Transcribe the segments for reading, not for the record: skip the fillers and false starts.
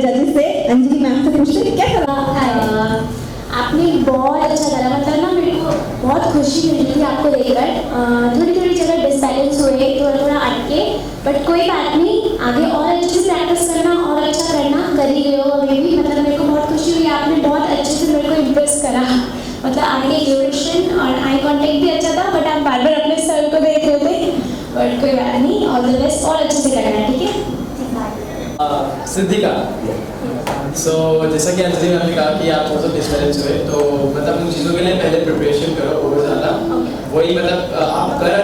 जजेस से। अंजलि मैम से पूछते हैं क्या करा। आपने बहुत अच्छा करा, मतलब ना मेरे को बहुत खुशी मिल रही थी आपको देखकर। थोड़ी थोड़ी जगह डिसबैलेंस हुए, थोड़ा थोड़ा अटके, बट कोई बात नहीं, आगे और अच्छे से प्रैक्टिस करना और अच्छा करना, कर ही रहे हो अभी भी। मतलब मेरे को बहुत खुशी हुई, आपने बहुत अच्छे से मेरे को इम्प्रेस करा। मतलब आगे एक्सप्रेशन और आई कांटेक्ट भी अच्छा था, बट आप बार बार अपने सर को देख रहे थे, बट कोई बात नहीं, ऑल द बेस्ट, और अच्छे से करना, ठीक है। सिद्धिका, जैसा कि अंजलि मैम ने कहा कि आप बहुत डिस्टर्बेंस हुए, तो मतलब उन चीज़ों के लिए पहले प्रिपरेशन करो बहुत ज़्यादा, वही मतलब आप कर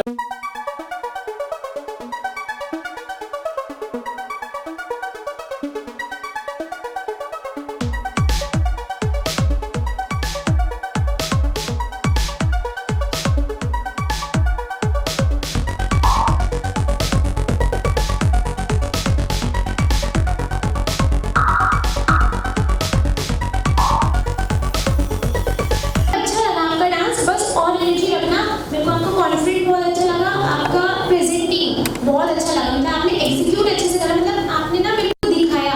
बहुत अच्छा लगा, मतलब आपने एग्जीक्यूट अच्छे से करा। मतलब आपने ना मेरे को दिखाया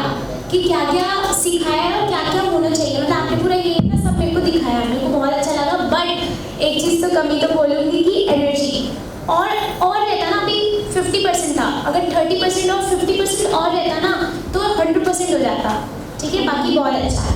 कि क्या क्या सिखाया है और क्या क्या होना चाहिए, मतलब आपने पूरा ये ना सब मेरे को दिखाया, मेरे को बहुत अच्छा लगा। बट एक चीज़ तो कमी तो बोलूँगी कि एनर्जी और रहता ना, अभी 50% था, अगर 30% और 50% और रहता ना तो 100% हो जाता, ठीक है। बाकी बहुत अच्छा है।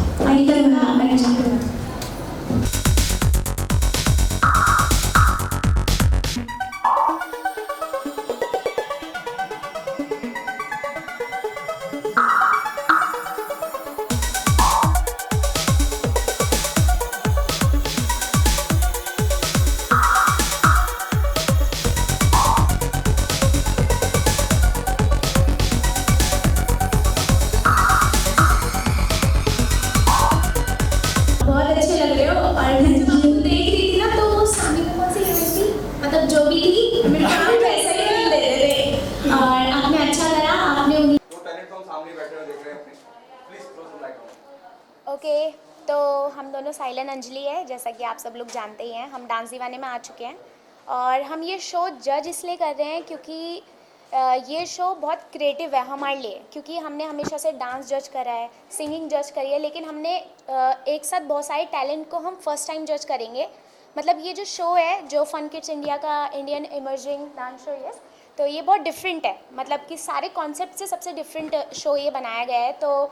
ओके, तो हम दोनों साइलन अंजलि है, जैसा कि आप सब लोग जानते ही हैं। हम डांस दीवाने में आ चुके हैं और हम ये शो जज इसलिए कर रहे हैं क्योंकि ये शो बहुत क्रिएटिव है हमारे लिए, क्योंकि हमने हमेशा से डांस जज करा है, सिंगिंग जज करी है, लेकिन हमने एक साथ बहुत सारे टैलेंट को हम फर्स्ट टाइम जज करेंगे। मतलब ये जो शो है, जो फन किड्स इंडिया का इंडियन इमर्जिंग डांस शो है, तो ये बहुत डिफरेंट है, मतलब कि सारे कॉन्सेप्ट से सबसे डिफरेंट शो ये बनाया गया है। तो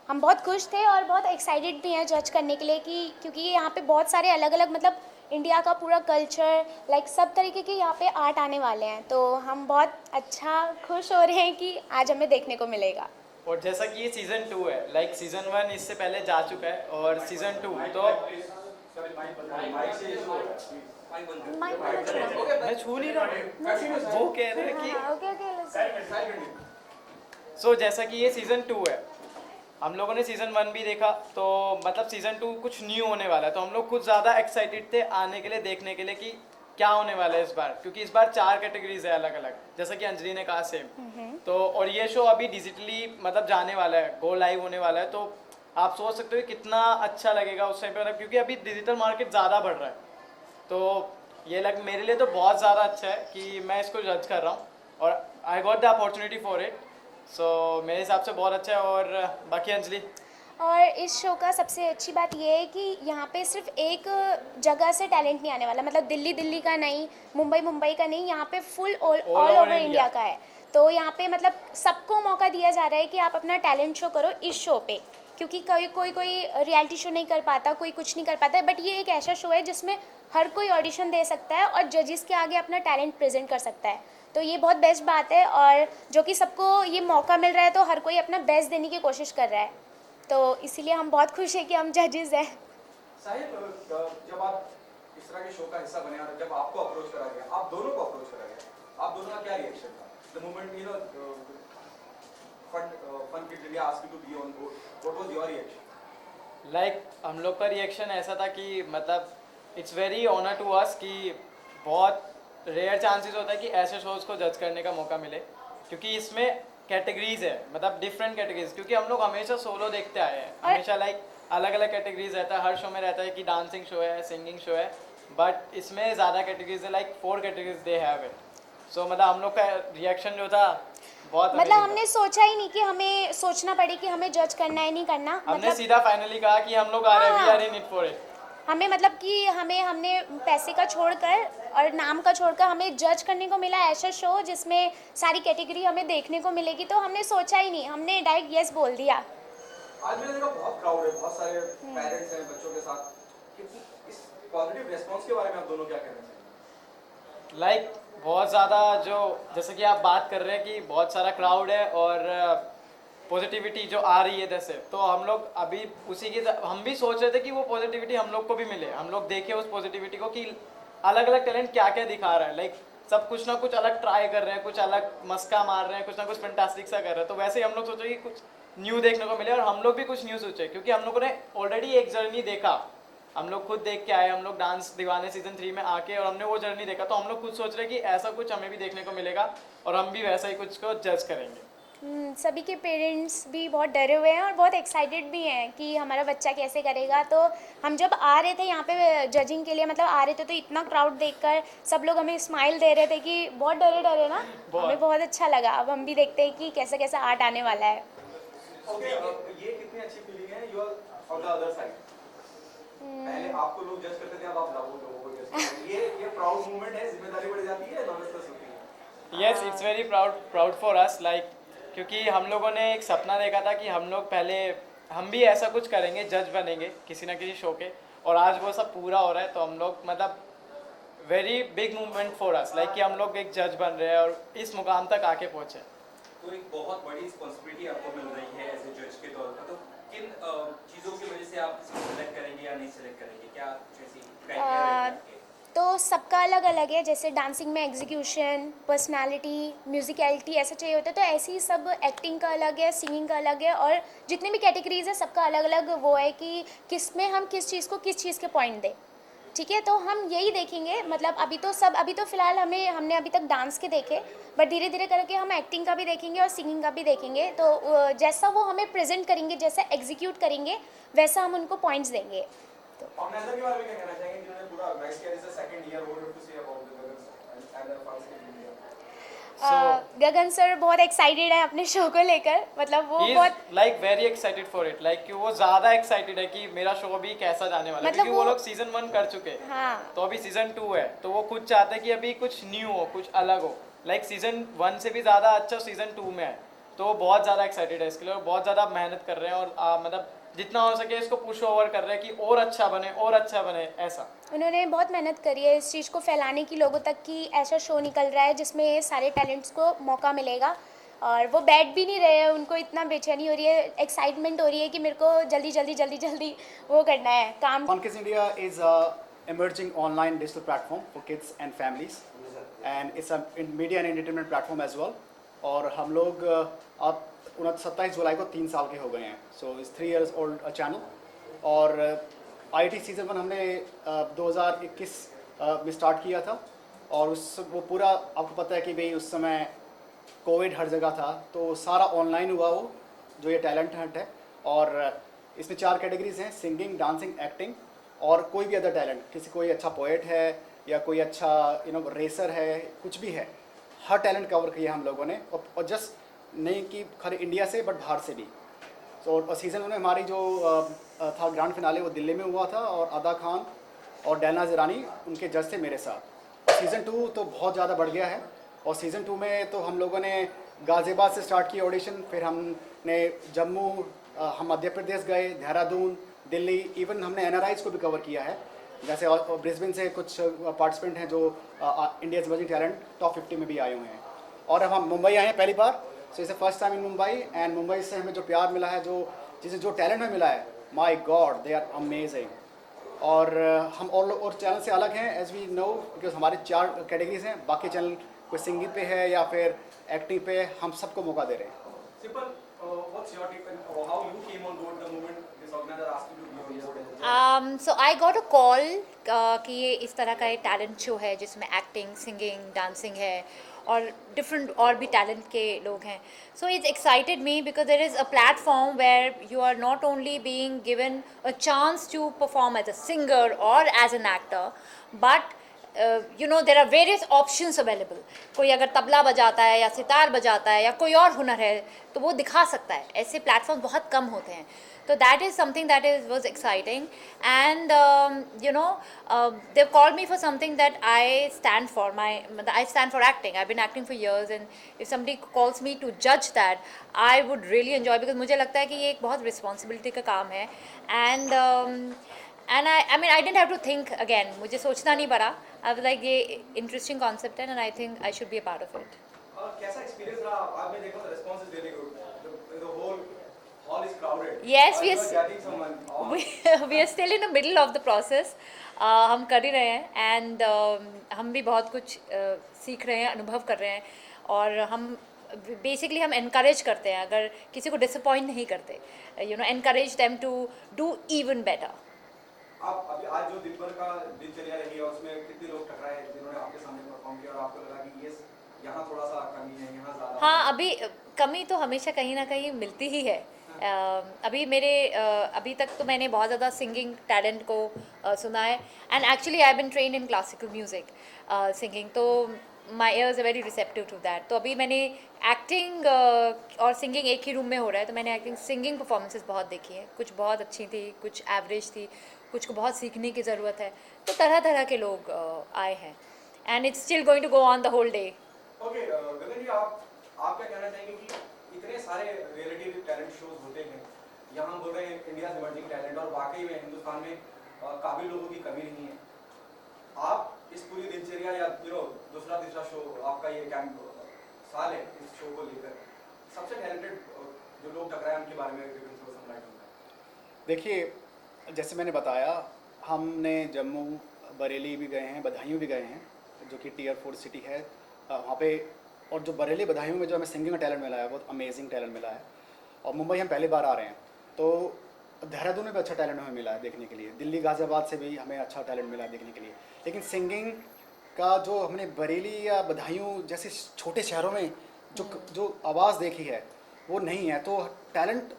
हम बहुत खुश थे और बहुत एक्साइटेड भी हैं जज करने के लिए, कि क्योंकि यहाँ पे बहुत सारे अलग अलग, मतलब इंडिया का पूरा कल्चर, लाइक सब तरीके के यहाँ पे आर्ट आने वाले हैं। तो हम बहुत अच्छा खुश हो रहे हैं कि आज हमें देखने को मिलेगा। और जैसा कि ये सीज़न 2 है, लाइक सीज़न 1 इससे पहले जा चुका है और सीज़न 2 तो मैं छू नहीं रहा, वो कह रहे हैं कि जैसा कि ये सीज़न 2 है, हम लोगों ने सीज़न 1 भी देखा, तो मतलब सीज़न 2 कुछ न्यू होने वाला है, तो हम लोग कुछ ज़्यादा एक्साइटेड थे आने के लिए, देखने के लिए कि क्या होने वाला है इस बार, क्योंकि इस बार 4 कैटेगरीज है अलग अलग, जैसा कि अंजलि ने कहा सेम। तो और ये शो अभी डिजिटली मतलब जाने वाला है, गो लाइव होने वाला है, तो आप सोच सकते हो कितना अच्छा लगेगा उस टाइम पे, मतलब क्योंकि अभी डिजिटल मार्केट ज़्यादा बढ़ रहा है, तो ये मेरे लिए तो बहुत ज़्यादा अच्छा है कि मैं इसको जज कर रहा हूँ और I got the opportunity for it. मेरे हिसाब से बहुत अच्छा है। और बाकी अंजलि, और इस शो का सबसे अच्छी बात ये है कि यहाँ पे सिर्फ एक जगह से टैलेंट नहीं आने वाला, मतलब दिल्ली का नहीं, मुंबई का नहीं, यहाँ पे फुल ऑल ओवर इंडिया का है। तो यहाँ पे मतलब सबको मौका दिया जा रहा है कि आप अपना टैलेंट शो करो इस शो पे, क्योंकि कोई रियलिटी शो नहीं कर पाता, कोई कुछ नहीं कर पाता है, बट ये एक ऐसा शो है जिसमें हर कोई ऑडिशन दे सकता है और जजेस के आगे अपना टैलेंट प्रेजेंट कर सकता है। तो ये बहुत बेस्ट बात है, और जो कि सबको ये मौका मिल रहा है, तो हर कोई अपना बेस्ट देने की कोशिश कर रहा है, तो इसीलिए हम बहुत खुश हैं कि हम जजेस हैं। साहिब, जब आप इस तरह के शो का हिस्सा बने और जब आपको अप्रोच करा गया, आप दोनों को अप्रोच करा गया, आप दोनों का क्या रिएक्शन था? The moment fun kids India asked you to be on board, what was your reaction? Like हम लोग का रिएक्शन ऐसा था कि मतलब it's very honour to us कि बहुत रेयर चांसेस होता है कि ऐसे शोज़ को जज करने का मौका मिले, क्योंकि इसमें कैटेगरीज है, मतलब डिफरेंट कैटेगरीज, क्योंकि हम लोग हमेशा सोलो देखते आए हैं, हमेशा लाइक अलग अलग कैटेगरीज रहता है, हर शो में रहता है कि डांसिंग शो है, सिंगिंग शो है, बट इसमें ज़्यादा कैटेगरीज है, like 4 categories they have it. मतलब हम लोग का रिएक्शन जो था बहुत मतलब amazing हमने सोचा ही नहीं कि हमें सोचना पड़े कि हमें जज करना है नहीं करना, था। हमने मतलब सीधा फाइनली कहा कि हम लोग आ रहे हैं, वी हाँ। Are in it for it. हमें मतलब कि हमने पैसे का छोड़कर और नाम का छोड़कर हमें जज करने को मिला ऐसा शो जिसमें सारी कैटेगरी हमें देखने को मिलेगी, तो हमने सोचा ही नहीं, हमने डायरेक्ट यस बोल दिया। आज मैंने देखा बहुत क्राउड है, बहुत सारे पेरेंट्स हैं बच्चों के साथ। इस पॉजिटिव रिस्पांस के बारे में आप दोनों क्या कहना चाहिए? लाइक बहुत ज़्यादा जो जैसे कि आप बात कर रहे हैं कि बहुत सारा क्राउड है और पॉजिटिविटी जो आ रही है जैसे, तो हम लोग अभी उसी की हम भी सोच रहे थे कि वो पॉजिटिविटी हम लोग को भी मिले, हम लोग देखें उस पॉजिटिविटी को कि अलग अलग टैलेंट क्या क्या दिखा रहा है। लाइक सब कुछ ना कुछ अलग ट्राई कर रहे हैं, कुछ अलग मस्का मार रहे हैं, कुछ ना कुछ फैंटास्टिक सा कर रहे हैं। तो वैसे ही हम लोग सोचे कि कुछ न्यू देखने को मिले और हम लोग भी कुछ न्यू सोचे, क्योंकि हम लोगों ने ऑलरेडी एक जर्नी देखा, हम लोग खुद देख के आए, हम लोग डांस दीवाने सीजन 3 में आके और हमने वो जर्नी देखा, तो हम लोग खुद सोच रहे हैं कि ऐसा कुछ हमें भी देखने को मिलेगा और हम भी वैसा ही कुछ को जज करेंगे। सभी के पेरेंट्स भी बहुत डरे हुए हैं और बहुत एक्साइटेड भी हैं कि हमारा बच्चा कैसे करेगा। तो हम जब आ रहे थे यहाँ पे जजिंग के लिए, मतलब आ रहे थे, तो इतना क्राउड देखकर सब लोग हमें स्माइल दे रहे थे कि बहुत डरे डरे ना, हमें बहुत अच्छा लगा। अब हम भी देखते हैं कि कैसा कैसा आर्ट आने वाला है। ओके, ये कितनी अच्छी फीलिंग है, you are on the other side. पहले आपको लोग जज करते थे, अब आप लोगों को जज करते हैं। ये प्राउड मोमेंट है, जिम्मेदारी बढ़ जाती है, नर्वसनेस होती है। Yes, it's very proud for us, like क्योंकि हम लोगों ने एक सपना देखा था कि हम लोग पहले हम भी ऐसा कुछ करेंगे, जज बनेंगे किसी ना किसी शो के, और आज वो सब पूरा हो रहा है। तो हम लोग मतलब very big movement for us, like कि हम लोग एक जज बन रहे हैं और इस मुकाम तक आके पहुँचे। तो एक बहुत बड़ी रिस्पांसिबिलिटी आपको मिल रही है एज ए जज के तौर पर, तो किन चीज़ों की वजह से आप सिलेक्ट करेंगे या नहीं सिलेक्ट करेंगे, क्या कुछ ऐसी क्राइटेरिया है आपके? तो सबका अलग अलग है, जैसे डांसिंग में एग्जीक्यूशन, पर्सनालिटी, म्यूजिकलिटी ऐसा चाहिए होता है, तो ऐसे ही सब एक्टिंग का अलग है, सिंगिंग का अलग है, और जितने भी कैटेगरीज है सबका अलग अलग वो है कि किस में हम किस चीज़ को किस चीज़ के पॉइंट दें। ठीक है, तो हम यही देखेंगे। मतलब अभी तो फ़िलहाल हमने अभी तक डांस के देखे, बट धीरे धीरे करके हम एक्टिंग का भी देखेंगे और सिंगिंग का भी देखेंगे। तो जैसा वो हमें प्रेजेंट करेंगे, जैसा एग्जीक्यूट करेंगे, वैसा हम उनको पॉइंट्स देंगे। आप नंदन के बारे में क्या कहना चाहेंगे, जिन्होंने पूरा ऑर्गेनाइज किया, जैसे second year, what do you say about the girls and the first India? Gagan sir बहुत एक्साइटेड है अपने शो को लेकर, मतलब वो बहुत like very excited for it, like कि वो ज़्यादा एक्साइटेड है कि मेरा शो भी कैसा जाने वाला है, मतलब क्योंकि वो लोग सीजन 1 कर चुके हैं। हाँ। तो अभी सीजन 2 है, तो वो खुद चाहते हैं कि अभी कुछ न्यू हो, कुछ अलग हो। लाइक सीजन 1 से भी ज़्यादा अच्छा सीजन 2 में है, तो वो बहुत ज़्यादा एक्साइटेड है इसके लिए और बहुत ज़्यादा मेहनत कर रहे हैं और मतलब जितना हो सके इसको पुश ओवर कर रहे हैं कि और अच्छा बने ऐसा। उन्होंने बहुत मेहनत करी है इस चीज़ को फैलाने की लोगों तक कि ऐसा शो निकल रहा है जिसमें सारे टैलेंट्स को मौका मिलेगा, और वो बैठ भी नहीं रहे हैं, उनको इतना बेचैनी हो रही है, एक्साइटमेंट हो रही है कि मेरे को जल्दी वो करना है काम। Fun Kids India is a emerging online digital platform for kids and families, and it's a media and entertainment platform as well. और हम लोग अब 27 जुलाई को 3 साल के हो गए हैं, so it's 3 years old channel. और IIT सीज़न 1 हमने 2021 में स्टार्ट किया था, और वो पूरा आपको पता है कि भाई उस समय कोविड हर जगह था, तो सारा ऑनलाइन हुआ वो जो ये टैलेंट हंट है। और इसमें 4 कैटेगरीज हैं, सिंगिंग, डांसिंग, एक्टिंग और कोई भी अदर टैलेंट, कोई अच्छा पोएट है या कोई अच्छा रेसर है, कुछ भी है, हर टैलेंट कवर किया हम लोगों ने। और जस्ट नहीं कि खाली इंडिया से बट बाहर से भी। तो और सीज़न 1 में हमारी जो था ग्रैंड फिनाले वो दिल्ली में हुआ था, और अदा खान और डैना ज़रानी उनके जज थे मेरे साथ। और सीज़न 2 तो बहुत ज़्यादा बढ़ गया है, और सीज़न 2 में तो हम लोगों ने गाज़ियाबाद से स्टार्ट किया ऑडिशन, फिर हमने जम्मू, हम मध्य प्रदेश गए, देहरादून, दिल्ली, इवन हमने NRIs को भी कवर किया है। जैसे ब्रिस्बेन से कुछ पार्टिसिपेंट हैं जो इंडियाज़ इमर्जिंग टैलेंट टॉप 50 में भी आए हुए हैं। और अब हम मुंबई आए हैं पहली बार, so it's first time in Mumbai, and Mumbai से हमें जो प्यार मिला है, जो टैलेंट हमें मिला है, my god they are amazing. और हम और चैनल से अलग हैं एज वी नो, बिकॉज हमारे 4 कैटेगरीज हैं, बाकी चैनल कोई सिंगिंग पे है या फिर एक्टिंग पे, हम सबको मौका दे रहे हैं। Simple, what's your take on how you came on board the moment this organizer asked you to be on board? So I got a call कि ये इस तरह का एक टैलेंट शो है जिसमें एक्टिंग, सिंगिंग, डांसिंग है और डिफरेंट और भी टैलेंट के लोग हैं. So it's excited me because there is a platform where you are not only being given a chance to perform as a singer or as an actor, but you know there are various options available. कोई अगर तबला बजाता है या सितार बजाता है या कोई और हुनर है तो वो दिखा सकता है. ऐसे प्लेटफॉर्म बहुत कम होते हैं. So that is something that was exciting, and you know, they've called me for something that I stand for. I stand for acting. I've been acting for years, and if somebody calls me to judge that, I would really enjoy, because मुझे लगता है कि ये एक बहुत responsibility का काम है, and I mean I didn't have to think again. मुझे सोचना नहीं पड़ा. I was like ये interesting concept है, and I think I should be a part of it. कैसा एक्सपीरियंस रहा? आपने देखा तो response is really good. The whole hall is crowded. Yes, You yes. are getting someone. We are still in the middle of the process. हम कर ही रहे हैं, and हम भी बहुत कुछ सीख रहे हैं, अनुभव कर रहे हैं, और हम बेसिकली हम encourage करते हैं, अगर किसी को disappoint नहीं करते, you know, encourage them to do even better. आप अभी आज जो दिन भर का दिनचर्या रही है उसमें कितने लोग टकराए जिन्होंने आपके सामने परफॉर्म किया और आपको लगा कि ये यहाँ थोड़ा सा कमी है, यहाँ ज़्यादा? हाँ, अभी कमी तो हमेशा कहीं ना कहीं मिलती ही है. अभी मेरे अभी तक तो मैंने बहुत ज़्यादा सिंगिंग टैलेंट को सुना है, and actually I been train in classical music singing, तो my ears are very receptive to that. तो अभी मैंने एक्टिंग और सिंगिंग एक ही रूम में हो रहा है, तो मैंने एक्टिंग सिंगिंग परफॉर्मेंसेस बहुत देखी हैं. कुछ बहुत अच्छी थी, कुछ एवरेज थी, कुछ को बहुत सीखने की ज़रूरत है. तो तरह तरह के लोग आए हैं, and it's still going to go on the whole day. Okay Gagan ji, आप क्या कहना चाहेंगे कि इतने सारे रियलिटी टैलेंट शोज होते हैं, यहाँ हम बोल रहे हैं इंडिया इमर्जिंग टैलेंट, और वाकई में हिंदुस्तान में काबिल लोगों की कमी नहीं है. आप इस पूरी दिनचर्या या दूसरा तीसरा शो आपका ये कैंप साल है इस शो को लेकर, सबसे टैलेंटेड जो लोग टकराए उनके बारे में देखिए, जैसे मैंने बताया, हमने जम्मू बरेली भी गए हैं, बदायूं भी गए हैं, जो कि टियर 4 सिटी है वहाँ पे, और जो बरेली बदायूं में जो हमें सिंगिंग का टैलेंट मिला है, बहुत अमेजिंग टैलेंट मिला है. और मुंबई हम पहली बार आ रहे हैं, तो देहरादून में भी अच्छा टैलेंट हमें मिला है देखने के लिए. दिल्ली गाज़ियाबाद से भी हमें अच्छा टैलेंट मिला है देखने के लिए. लेकिन सिंगिंग का जो हमने बरेली या बदायूं जैसे छोटे शहरों में जो आवाज़ देखी है वो नहीं है. तो टैलेंट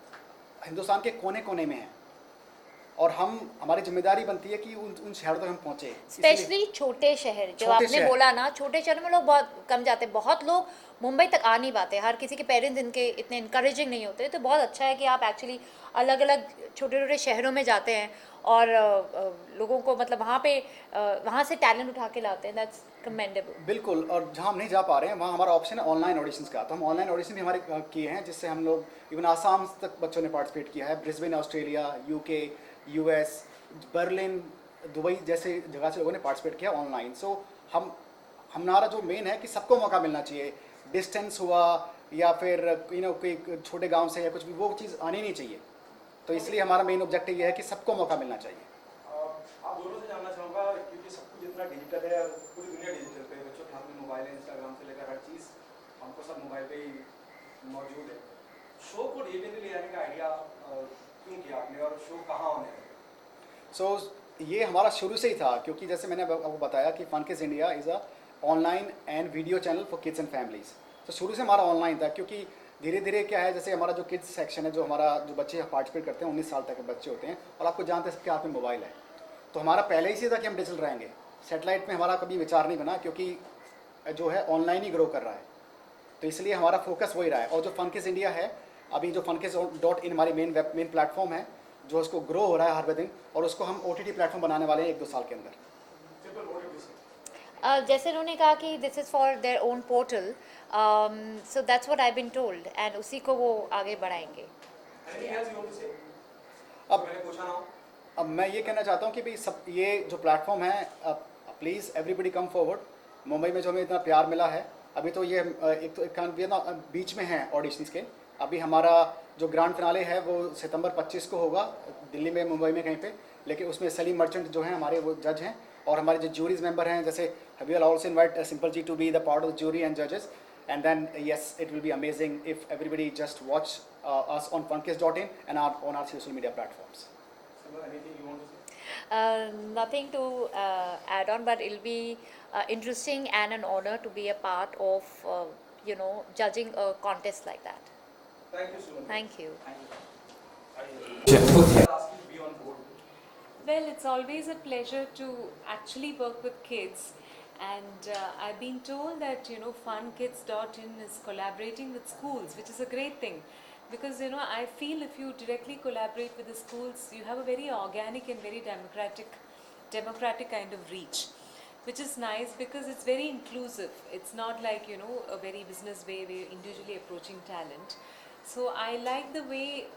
हिंदुस्तान के कोने कोने में है, और हमारी जिम्मेदारी बनती है कि उन शहरों तक हम पहुँचे. स्पेशली छोटे शहर, जो आपने बोला ना, छोटे शहर में लोग बहुत कम जाते हैं. बहुत लोग मुंबई तक आ नहीं पाते, हर किसी के पेरेंट्स इनके इतने इनकरेजिंग नहीं होते. तो बहुत अच्छा है कि आप एक्चुअली अलग अलग छोटे छोटे शहरों में जाते हैं और लोगों को मतलब वहाँ से टैलेंट उठा के लाते हैं. That's commendable. बिल्कुल. और जहाँ हम नहीं जा पा रहे हैं वहाँ हमारा ऑप्शन है ऑनलाइन ऑडिशंस का. तो हम ऑनलाइन ऑडिशन भी हमारे किए हैं, जिससे हम लोग इवन आसाम तक बच्चों ने पार्टिसिपेट किया है. Brisbane Australia, UK, US, Berlin, Dubai जैसे जगह से लोगों ने पार्टिसिपेट किया ऑनलाइन. सो हमारा जो मेन है कि सबको मौका मिलना चाहिए. डिस्टेंस हुआ या फिर कोई छोटे गांव से या कुछ भी, वो चीज़ आनी नहीं चाहिए. तो इसलिए हमारा मेन ऑब्जेक्टिव ये है कि सबको मौका मिलना चाहिए. आप दोनों से जानना चाहूँगा, क्योंकि सब कुछ इतना डिजिटल है, पूरी दुनिया डिजिटल पे, बच्चों के हाथ में मोबाइल है, इंस्टाग्राम से लेकर हर चीज़ हमको सब मोबाइल पे ही मौजूद है. शो को डिजिटली ले जाने का आइडिया क्यों किया आपने, और शो कहाँ होने है? सो ये हमारा शुरू से ही था, क्योंकि जैसे मैंने आपको बताया कि FunKids India is a online and video channel for kids and families. तो शुरू से हमारा ऑनलाइन था, क्योंकि धीरे धीरे क्या है, जैसे हमारा जो किड्स सेक्शन है, जो बच्चे पार्टिसिपेट करते हैं 19 साल तक के बच्चे होते हैं, और आपको जानते हैं सबके हाथ में मोबाइल है. तो हमारा पहले ही से था कि हम डिजिटल रहेंगे. सैटेलाइट में हमारा कभी विचार नहीं बना, क्योंकि जो है ऑनलाइन ही ग्रो कर रहा है. तो इसलिए हमारा फोकस वही रहा है. और जो फनकिड्स इंडिया है, अभी जो funkids.in हमारी मेन प्लेटफॉर्म है, जो उसको ग्रो हो रहा है हर दिन, और उसको हम OTT प्लेटफॉर्म बनाने वाले हैं 1-2 साल के अंदर. जैसे उन्होंने कहा कि this is for their own portal, so that's what I been told, and उसी को वो आगे बढ़ाएंगे. अब मैं ये कहना चाहता हूँ कि भाई ये जो प्लेटफॉर्म है, please everybody come forward. Mumbai में जो हमें इतना प्यार मिला है, अभी तो ये बीच में है ऑडिशंस के. अभी हमारा जो ग्रैंड फिनाले है वो सितंबर 25 को होगा, दिल्ली में, मुंबई में कहीं पे. लेकिन उसमें सलीम मर्चेंट जो हैं हमारे, वो जज हैं, और हमारे जो जूरीज मेंबर हैं, जैसे we will also invite Simple ji to be the part of the jury and जजेस. And then yes, it will be amazing if everybody just watch us on funkids.in and on our social media platforms. Anything you want to say? Nothing to add on, but it'll be interesting and an honor to be a part of judging a contest like that. Thank you so much. Thank you. I'll ask you to be on board. Well, it's always a pleasure to actually work with kids, and I've been told that funkids.in is collaborating with schools, which is a great thing, because I feel if you directly collaborate with the schools, you have a very organic and very democratic kind of reach, which is nice because it's very inclusive. It's not like a very business way where you're individually approaching talent. So I like the way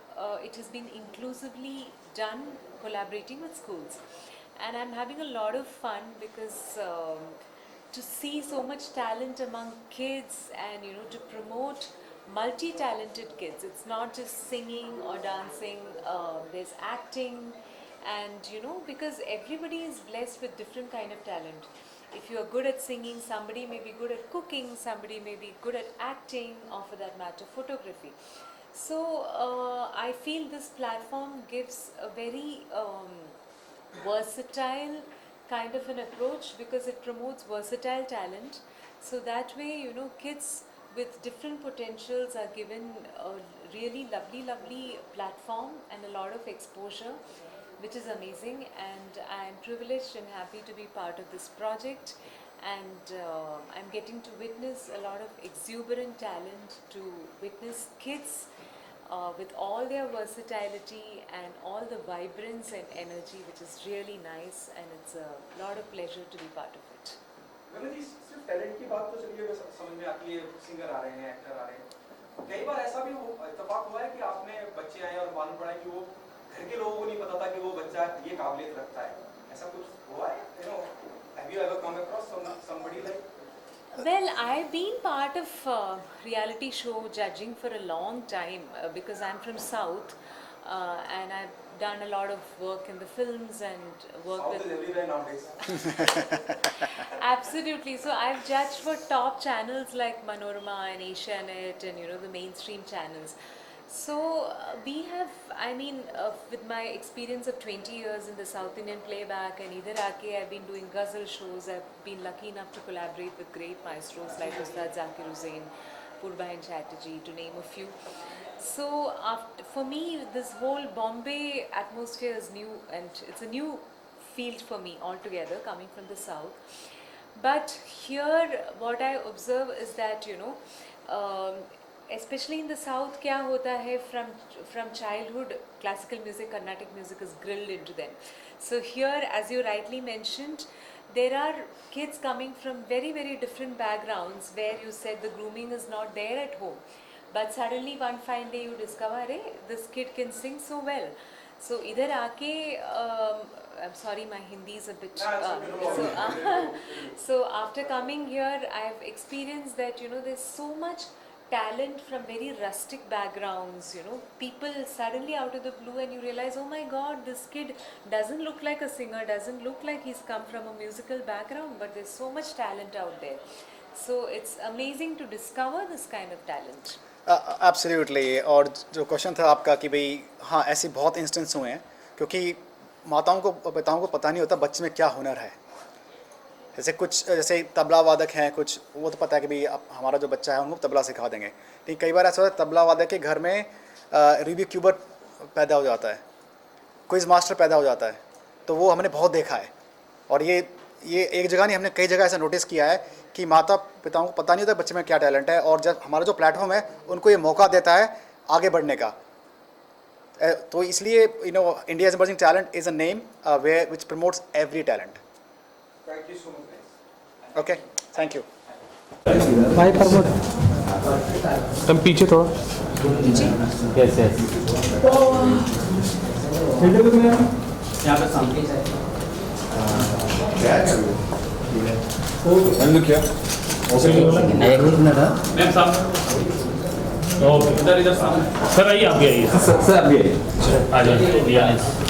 it has been inclusively done, collaborating with schools, and I'm having a lot of fun because to see so much talent among kids, and to promote multi-talented kids. It's not just singing or dancing, there's acting, and because everybody is blessed with different kind of talent. If you are good at singing, somebody may be good at cooking, somebody may be good at acting, or for that matter photography. So I feel this platform gives a very versatile kind of an approach, because it promotes versatile talent. So that way, kids with different potentials are given a really lovely platform and a lot of exposure, which is amazing. And I'm privileged and happy to be part of this project, and I'm getting to witness a lot of exuberant talent, to witness kids with all their versatility and all the vibrance and energy, which is really nice, and it's a lot of pleasure to be part of it. मैंने जी सिर्फ talent की बात तो चलिए समझ में आती है, सिंगर आ रहे हैं, एक्टर आ रहे हैं। कई बार ऐसा भी इत्तेफाक हुआ है कि आपने बच्चे आए और मालूम पड़ा कि वो घर के लोगों को नहीं पता था कि वो बच्चा ये काबिलियत रखता है। ऐसा कुछ हुआ है? Have you ever come across somebody like? Well, I've been part of reality show judging for a long time because I'm from South, and I've done a lot of work in the films and work South with. is everywhere nowadays. Absolutely. So I've judged for top channels like Manorama and Asianet and the mainstream channels. So we have, with my experience of 20 years in the South Indian playback and Idhar Aake, I've been doing ghazal shows. I've been lucky enough to collaborate with great maestros like Ustad Zakir Hussain, Purbain Chatterjee, to name a few. So for me, this whole Bombay atmosphere is new, and it's a new field for me altogether, coming from the South. But here, what I observe is that, especially in the South, क्या होता है, from childhood, classical music, Carnatic music is grilled into them. So here, as you rightly mentioned, there are kids coming from very, very different backgrounds, where you said the grooming is not there at home. But suddenly one fine day you discover, hey, this kid can sing so well. So Idhar Aake, I'm sorry, my Hindi is a bit... so after coming here, I've experienced that, there's so much talent from very rustic backgrounds, people suddenly out of the blue, and you realize, oh my God, this kid doesn't look like a singer, doesn't look like he's come from a musical background, but there's so much talent out there. So it's amazing to discover this kind of talent. Absolutely. और जो question था आपका कि भाई हाँ, ऐसे बहुत instance हुए हैं, क्योंकि माताओं को पिताओं को पता नहीं होता बच्चे में क्या हुनर है। जैसे तबला वादक हैं कुछ, वो तो पता है कि भाई हमारा जो बच्चा है उनको तबला सिखा देंगे, लेकिन कई बार ऐसा होता है तबला वादक के घर में रूबिक क्यूबर पैदा हो जाता है, क्विज मास्टर पैदा हो जाता है, तो वो हमने बहुत देखा है। और ये एक जगह नहीं, हमने कई जगह ऐसा नोटिस किया है कि माता पिताओं को पता नहीं होता बच्चे में क्या टैलेंट है, और जब हमारा जो प्लेटफॉर्म है उनको ये मौका देता है आगे बढ़ने का। तो इसलिए India's emerging talent is a name where which promotes every talent. Thank you so much. Okay, thank you. भाई प्रमोद तुम पीछे थोड़ा। Yes yes. यहाँ पे सामने क्या एक मिनट मैम सामने। इधर सामने सर, आइए, आप भी आइए। सर अभी आ जाइए।